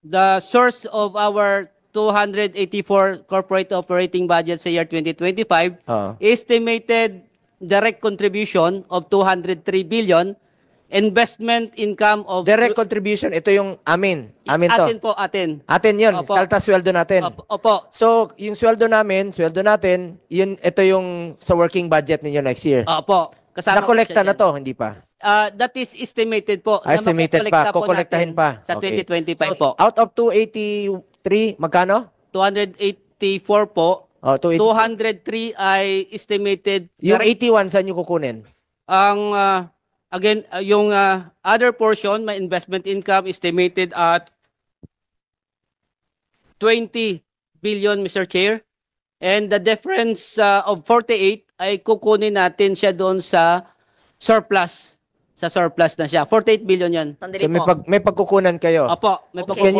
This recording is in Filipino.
the source of our 284 corporate operating budget sa year 2025, estimated direct contribution of 203 billion, investment income of... Direct contribution, ito yung amin. Amin to. Atin po, atin. Atin yun. Opo. Kaltas sweldo natin. Opo. So, yung sweldo namin, sweldo natin, yun, ito yung sa working budget ninyo next year. Opo. Kasama po Nakolekta siya na dyan. to, hindi pa? That is estimated po. na Estimated makukolekta pa, po kukolektahin natin pa. Sa Okay. 2025 po. Out of 283, magkano? 284 po. Oh, 203 ay estimated. Yung direct- 81, saan nyo kukunin? Ang again yung other portion, my investment income estimated at 20 billion, Mr. Chair. And the difference of 48 ay kukunin natin siya doon sa surplus. Sa surplus na siya. 48 billion yan. Sandali So, po. may pagkukunan kayo. Opo, may Okay. pagkukunan